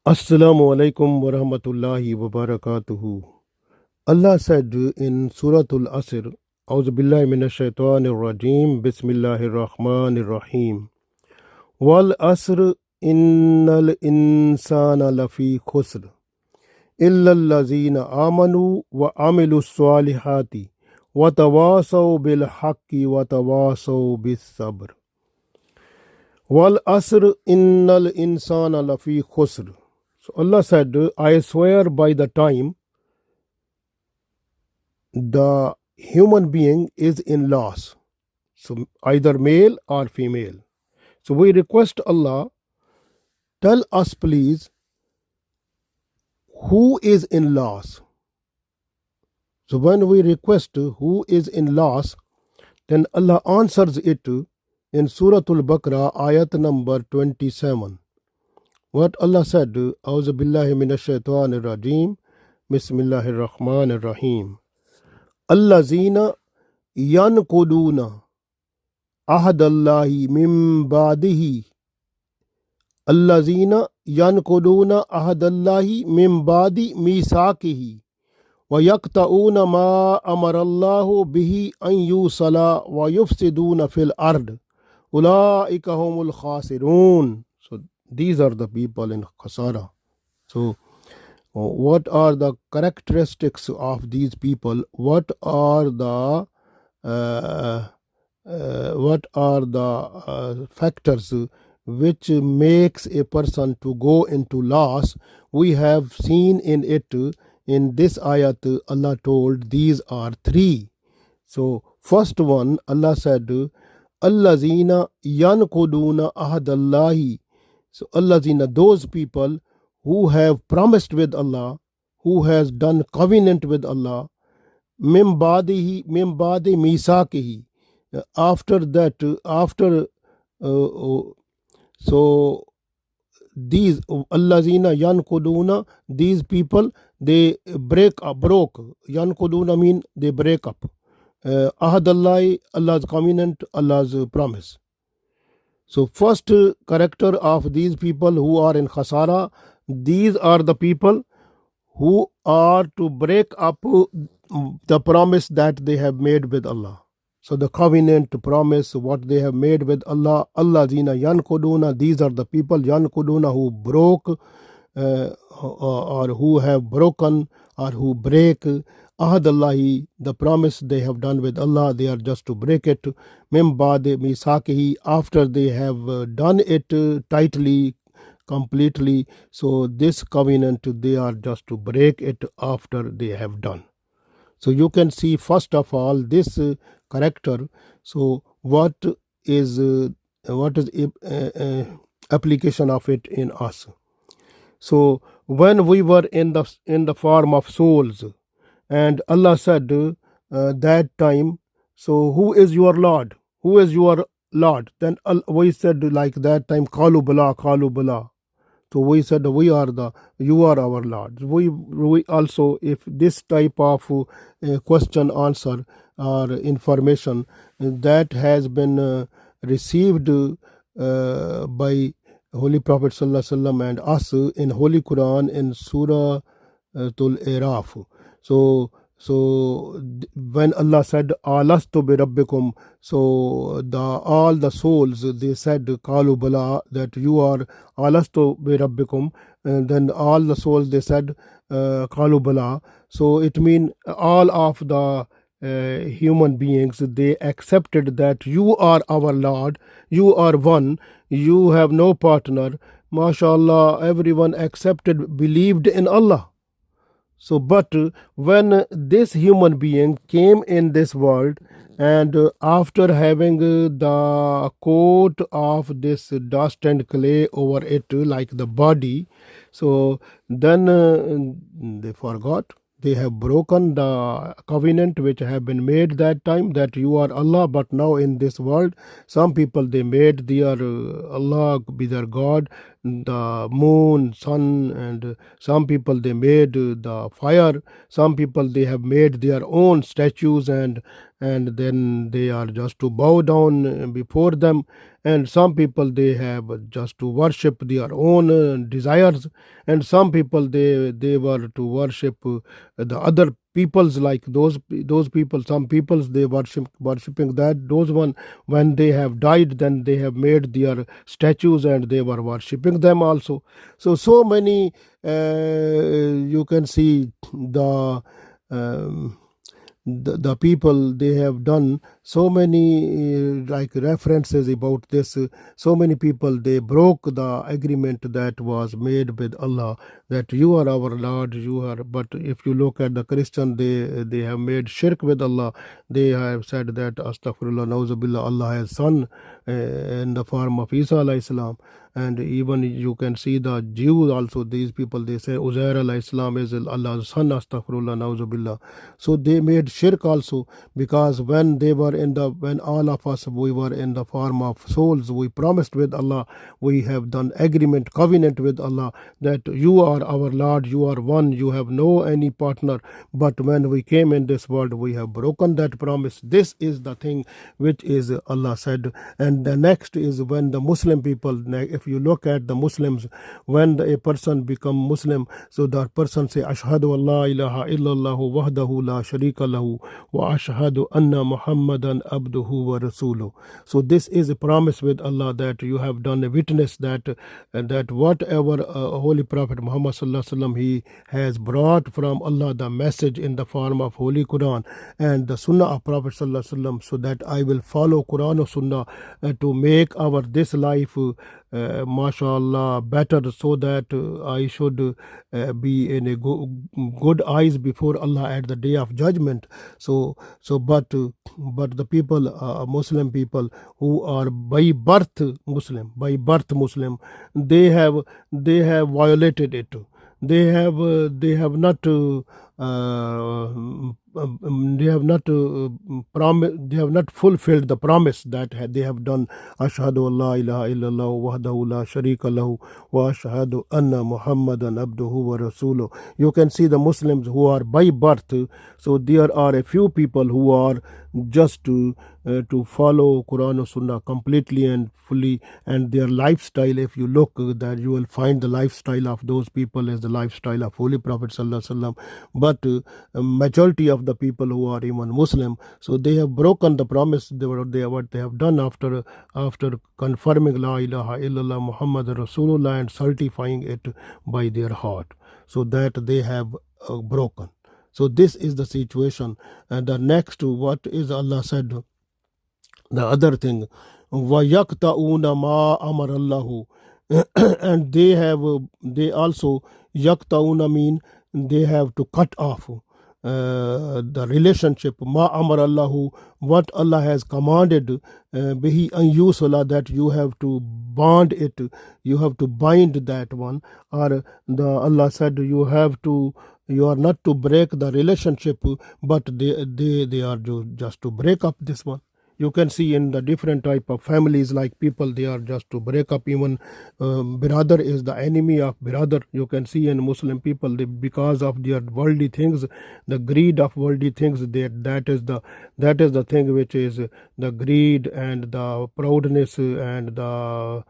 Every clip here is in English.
Assalamu alaikum wa rahmatullahi wa barakatuhu. Allah said in Surah Al-Asr, A'udhu billahi minash shaitanir rajeem, Bismillahir Rahmanir Rahim. Wal asr innal insana lafi khusr, illa allazina amanu wa amilu salihati, wa tawasaw bil haqqi wa tawasaw bis sabr. Wal asr innal insana lafi khusr. So Allah said, I swear by the time the human being is in loss. So either male or female. So we request Allah, tell us please, who is in loss? So when we request who is in loss, then Allah answers it in Surah Al-Baqarah, ayat number 27. What Allah said, A'udhu billahi minash shaitanir rajeem, Bismillahir Rahmanir Rahim. Allazina yanquduna ahadallahi min ba'dihi. Allazina yanquduna ahadallahi min ba'di misaqihi. Wa yaqta'una ma amarallahu bihi an yusala wa yufsiduna fil ard. Ulaika humul khasirun. So these are the people in khasara. So what are the characteristics of these people? What are the factors which makes a person to go into loss? We have seen in it, in this ayat, Allah told these are three. So first one, Allah said, Allazina yanquduna ahadallahi. So Allazina, those people who have promised with Allah, who has done covenant with Allah, mim badi misakihi. After that, so these allazina yanquduna, these people, they broke. Yanquduna mean they break up. Ahadallahi, Allah's covenant, Allah's promise. So first character of these people who are in khasara, these are the people who are to break up the promise that they have made with Allah. So the covenant promise, what they have made with Allah, Allazina yanquduna, these are the people, yanquduna, who broke or who have broken or who break ahadallahi, the promise they have done with Allah, they are just to break it. Mim ba'de misakihi, after they have done it tightly, completely. So this covenant, they are just to break it after they have done. So you can see first of all this character. So what is application of it in us? So when we were in the form of souls, and Allah said that time, so who is your Lord? Who is your Lord? Then we said like that time, Qalu bala. So we said, you are our Lord. We also, if this type of question answer or information that has been received by Holy Prophet Sallallahu Alaihi Wasallam and us in Holy Quran in Surah Al-Araf. So when Allah said, Alastu bi rabbikum, so all the souls, they said, Qalu bala, that you are Alastu bi rabbikum, and then all the souls, they said, Qalu bala. So it means all of the human beings, they accepted that you are our Lord, you are one, you have no partner. MashaAllah, everyone accepted, believed in Allah. So, but when this human being came in this world, and after having the coat of this dust and clay over it, like the body, so then they forgot. They have broken the covenant which have been made that time, that you are Allah. But now in this world, some people, they made their Allah be their God, the moon, sun, and some people they made the fire. Some people they have made their own statues, and then they are just to bow down before them. And some people they have just to worship their own desires, and some people they were to worship the other peoples, like those people. Some peoples they worshiping that those one, when they have died, then they have made their statues and they were worshipping them also. So many you can see um, the people they have done so many like references about this. So many people they broke the agreement that was made with Allah, that you are our Lord, you are. But if you look at the Christian, they have made shirk with Allah. They have said that astaghfirullah, nauzubillah, Allah has son in the form of Isa alayhi salam. And even you can see the Jews also, these people they say Uzair alayhi salam is Allah's son, astaghfirullah, nauzubillah. So they made shirk also, because when they were when all of us we were in the form of souls, we promised with Allah, we have done agreement, covenant with Allah, that you are our Lord, you are one, you have no any partner. But when we came in this world, we have broken that promise. This is the thing which is Allah said. And the next is when the Muslim people, if you look at the Muslims, when a person become Muslim, so the person say ashhadu an la ilaha illallah wahdahu la sharika lahu wa ashhadu anna muhammadan abduhu wa rasuluh. So this is a promise with Allah, that you have done a witness that whatever Holy Prophet Muhammad sallallahu alaihi wasallam he has brought from Allah, the message in the form of Holy Quran and the Sunnah of Prophet sallallahu alaihi wasallam, so that I will follow Quran or Sunnah to make our this life mashallah better, so that I should be in a good eyes before Allah at the day of judgment. But the people, Muslim people who are by birth Muslim, they have violated it. They have not they have not fulfilled the promise that they have done. Ashhadu an la ilaha illallah wahdahu la sharika lahu wa ashhadu anna muhammadan abduhu wa rasuluh. You can see the Muslims who are by birth. So there are a few people who are just to follow Quran or Sunnah completely and fully, and their lifestyle, if you look, that you will find the lifestyle of those people is the lifestyle of Holy Prophet sallallahu alaihi wasallam. But majority of the people who are even Muslim, so they have broken the promise. What they have done after confirming La ilaha illallah Muhammad Rasulullah and certifying it by their heart, so that they have broken. So this is the situation. And the next, what is Allah said, the other thing, وَيَقْتَعُونَ مَا أَمَرَ اللَّهُ and they also, yaqtauna mean they have to cut off the relationship, ma amar Allahu, what Allah has commanded, bihi an yusala, that you have to bond it, you have to bind that one, or the Allah said you are not to break the relationship, but they are just to break up this one. You can see in the different type of families, like people they are just to break up. Even brother is the enemy of brother. You can see in Muslim people, because of their worldly things, the greed of worldly things, that is the thing which is the greed and the proudness and the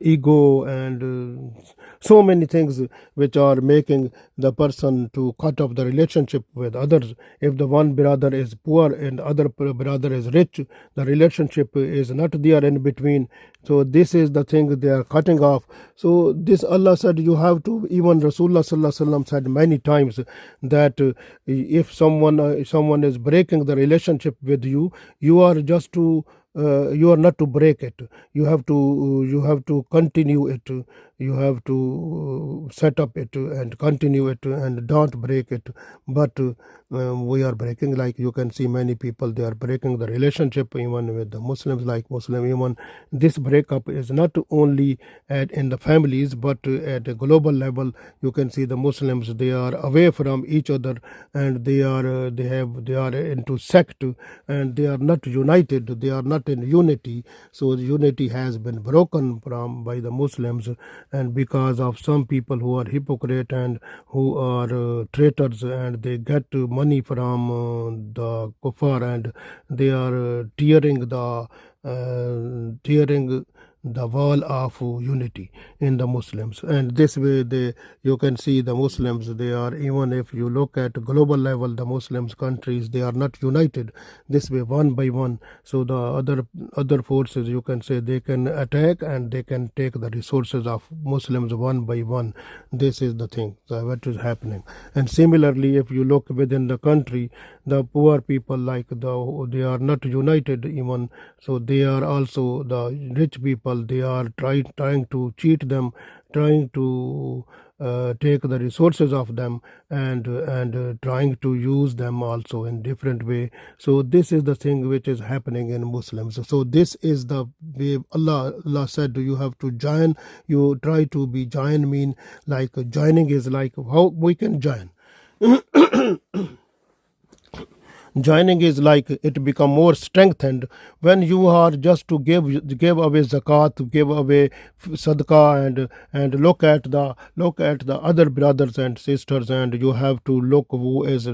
ego and so many things which are making the person to cut off the relationship with others. If the one brother is poor and other brother is rich, the relationship is not there in between. So this is the thing they are cutting off. So this Allah said you have to, even Rasulullah sallallahu alaihi wasallam said many times that if someone is breaking the relationship with you, you are just to you are not to break it. You have to continue it. you have to set up it and continue it and don't break it. But we are breaking, like you can see many people, they are breaking the relationship even with the Muslims, like Muslim. Even this breakup is not only in the families, but at a global level. You can see the Muslims, they are away from each other, and they are into sect, and they are not united, they are not in unity. So the unity has been broken from by the Muslims, and because of some people who are hypocrite and who are traitors, and they get money from the kuffar, and they are tearing the wall of unity in the Muslims. And this way, you can see the Muslims, they are, even if you look at global level, the Muslims countries, they are not united this way one by one. So the other forces, you can say, they can attack and they can take the resources of Muslims one by one. This is the thing what is happening. And similarly, if you look within the country, the poor people, like they are not united even. So they are also, the rich people, they are trying to cheat them, trying to take the resources of them, and trying to use them also in different way. So this is the thing which is happening in Muslims. So this is the way Allah said you have to join. You try to be join, mean like joining is like how we can join. Joining is like it become more strengthened when you are just to give away zakat, to give away sadaqah, and look at the other brothers and sisters, and you have to look who is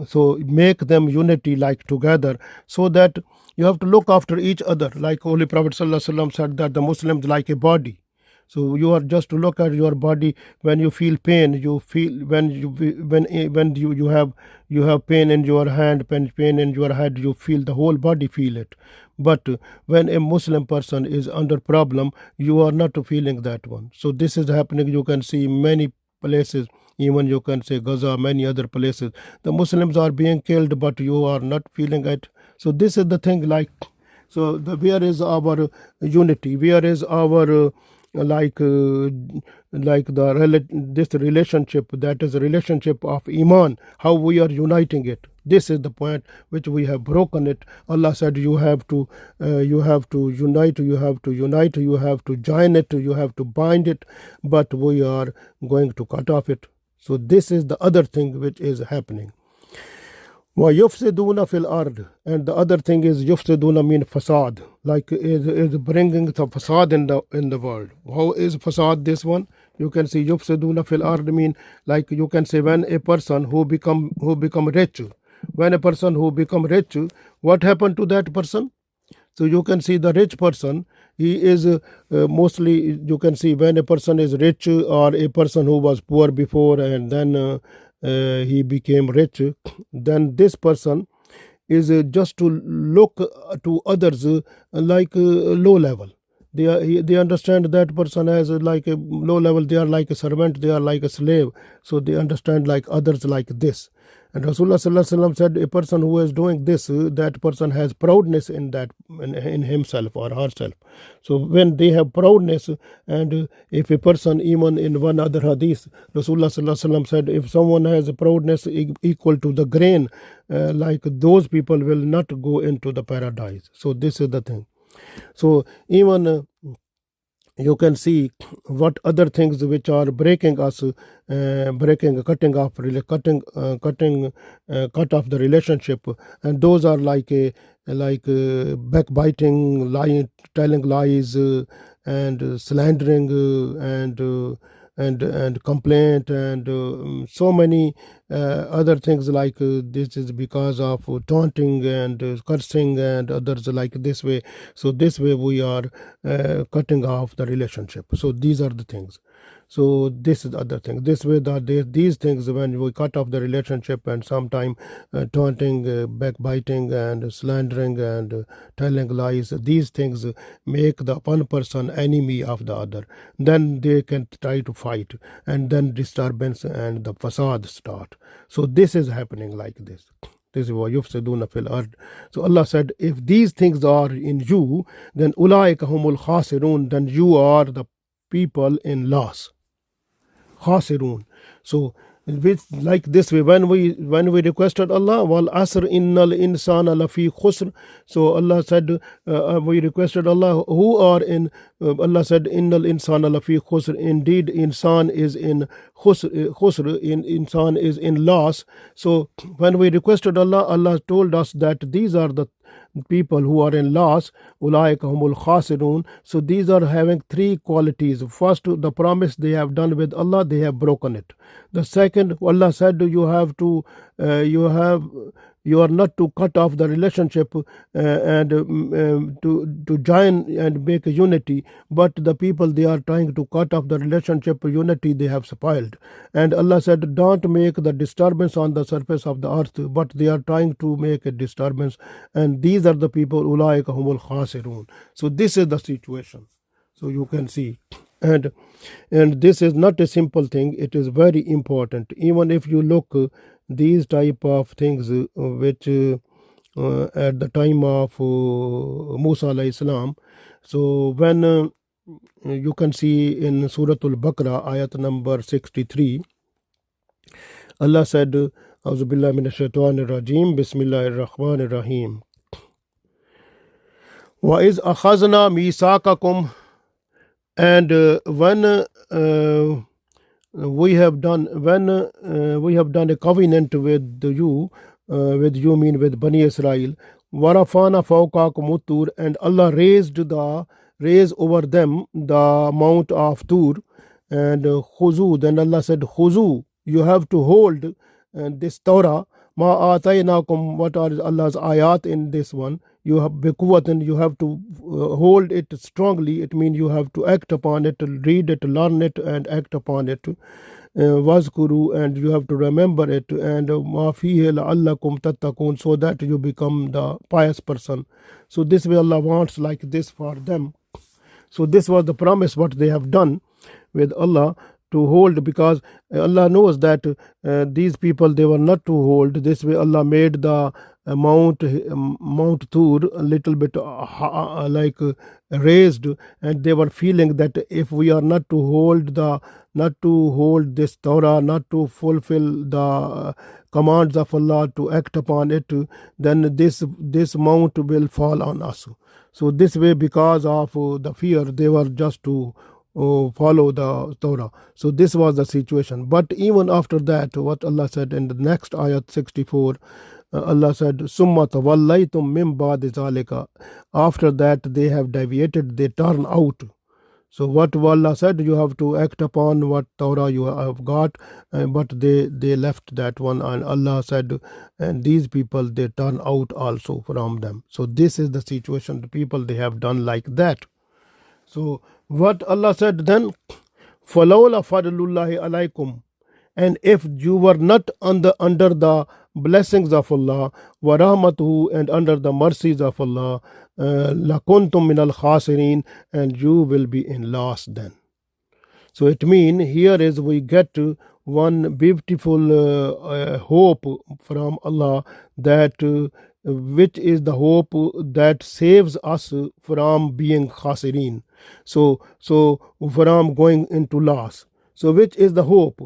so make them unity like together, so that you have to look after each other, like Holy Prophet Sallallahu Alaihi Wasallam said that the Muslims like a body. So you are just to look at your body. When you feel pain, you feel when you have pain in your hand, pain in your head, you feel the whole body feel it. But when a Muslim person is under problem, you are not feeling that one. So this is happening. You can see many places, even you can say Gaza, many other places, the Muslims are being killed, but you are not feeling it. So this is the thing, like, so where is our unity, where is our like this relationship, that is a relationship of iman, how we are uniting it. This is the point which we have broken it. Allah said you have to unite, you have to unite, you have to join it, you have to bind it, but we are going to cut off it. So this is the other thing which is happening. وَيُفْسِدُونَ فِي الْأَرْضِ. And the other thing is يُفْسِدُونَ mean fasad, like is bringing the fasad in the world. How is fasad this one? You can see يُفْسِدُونَ فِي الْأَرْضِ mean, like you can say when a person who become rich, when a person who become rich, what happened to that person? So you can see the rich person, he is mostly, you can see when a person is rich, or a person who was poor before and then he became rich, then this person is just to look to others like low level. They understand that person as like a low level. They are like a servant, they are like a slave. So they understand like others like this. And Rasulullah Sallallahu Alaihi Wasallam said a person who is doing this, that person has proudness in that, in himself or herself. So when they have proudness, and if a person, even in one other hadith, Rasulullah Sallallahu Alaihi Wasallam said, if someone has a proudness equal to the grain, like those people will not go into the paradise. So this is the thing. So even you can see what other things which are breaking us, cutting off cut off the relationship, and those are like backbiting, lying, telling lies, and slandering, and complaint, and so many other things like this is because of taunting and cursing and others like this way. So this way we are cutting off the relationship. So these are the things. So this is the other thing. This way that these things, when we cut off the relationship, and sometime taunting, backbiting, and slandering, and telling lies, these things make the one person enemy of the other. Then they can try to fight, and then disturbance and the facade start. So this is happening like this. This is what yufsiduna fil ard. So Allah said, if these things are in you, then ulaika humul khasirun, then you are the people in loss. Khasirun. So with like this way, when we requested Allah, wal asr innal insana lafi khusr. So Allah said, we requested Allah who are in. Allah said, innal insana lafi khusr. Indeed, insan is in khusr. Insan is in loss. So when we requested Allah, Allah told us that these are the people who are in loss, ulaika humul khasirun. So these are having three qualities. First, the promise they have done with Allah, they have broken it. The second, Allah said you are not to cut off the relationship and to join and make a unity, but the people they are trying to cut off the relationship unity they have spoiled. And Allah said, don't make the disturbance on the surface of the earth, but they are trying to make a disturbance, and these are the people ulaika humul khasirun. So this is the situation. So you can see, and this is not a simple thing, it is very important. Even if you look these type of things which at the time of Musa alayhi salam. So when you can see in Surah Al-Baqarah ayat number 63, Allah said, Auzu billahi minash shaitanir rajim, Bismillahir Rahmanir Rahim. Wa iz akhazna misaqakum, and when we have done a covenant with you mean with Bani Israel, warafana fawqakum tur, and Allah raised over them the mount of Tur, and khuzu, then Allah said khuzu, you have to hold this Torah, ma atainakum, what are Allah's ayat in this one, you have bikuwatan, you have to hold it strongly. It means you have to act upon it, read it, learn it, and act upon it. Wazkuru, and you have to remember it, and ma fihi la'allakum tattaqun, so that you become the pious person. So this way Allah wants like this for them. So this was the promise what they have done with Allah to hold, because Allah knows that these people they were not to hold. This way Allah made the Mount Tur a little bit like raised, and they were feeling that if we are not to hold this Torah, not to fulfill the commands of Allah, to act upon it, then this mount will fall on us. So this way, because of the fear, they were just to follow the Torah. So this was the situation. But even after that, what Allah said in the next ayat 64, Allah said, Summa tawallaytum min ba'di zalika. After that they have deviated, they turn out. So what Allah said, you have to act upon what Torah you have got, but they left that one, and Allah said, and these people they turn out also from them. So this is the situation, the people they have done like that. So what Allah said then, فَلَوْلَا فَضْلُ اللَّهِ عَلَيْكُمْ, and if you were not under the blessings of Allah, wa rahmatuhu, and under the mercies of Allah, lakuntum min al-khasirin, and you will be in loss then. So it means here is we get one beautiful hope from Allah, that which is the hope that saves us from being khasirin, so from going into loss. So which is the hope?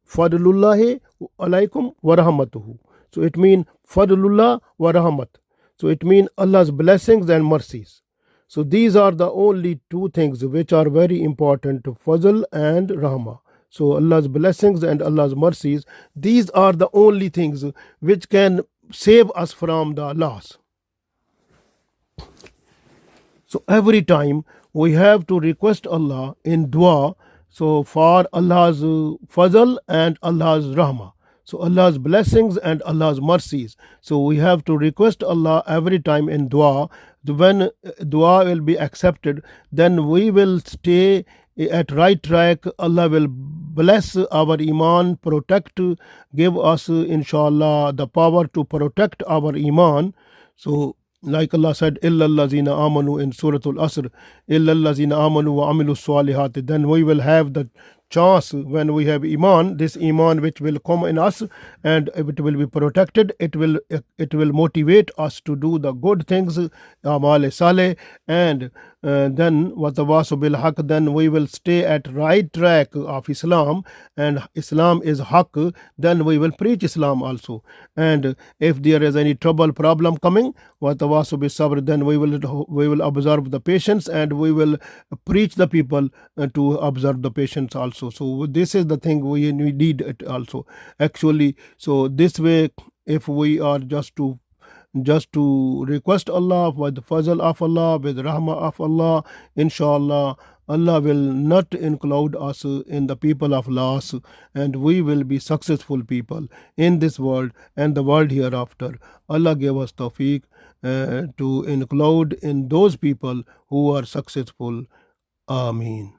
Fadlullahi alaikum wa rahmatuhu. So it means Fadlullah wa rahmat. So it means Allah's blessings and mercies. So these are the only two things which are very important, Fazl and Rahmah. So Allah's blessings and Allah's mercies, these are the only things which can save us from the loss. So every time we have to request Allah in dua, so for Allah's fazl and Allah's rahmah, so Allah's blessings and Allah's mercies. So we have to request Allah every time in dua. When dua will be accepted, then we will stay at right track. Allah will bless our iman, protect, give us inshallah the power to protect our iman. So like Allah said, illa allazina amanu in Surah Al-Asr, illa allazina amanu wa amilu salihat, then we will have the chance when we have iman, this iman which will come in us, and it will be protected. It will motivate us to do the good things, amal saleh, and then watawasaw bil haq, then we will stay at right track of Islam, and Islam is haq, then we will preach Islam also. And if there is any trouble problem coming, watawasaw bis sabr, then we will observe the patience, and we will preach the people to observe the patience also. So this is the thing we need it also, actually. So this way, if we are just to request Allah with the fazl of Allah, with rahmah of Allah, inshallah, Allah will not include us in the people of loss, and we will be successful people in this world and the world hereafter. Allah gave us tawfiq to include in those people who are successful. Ameen.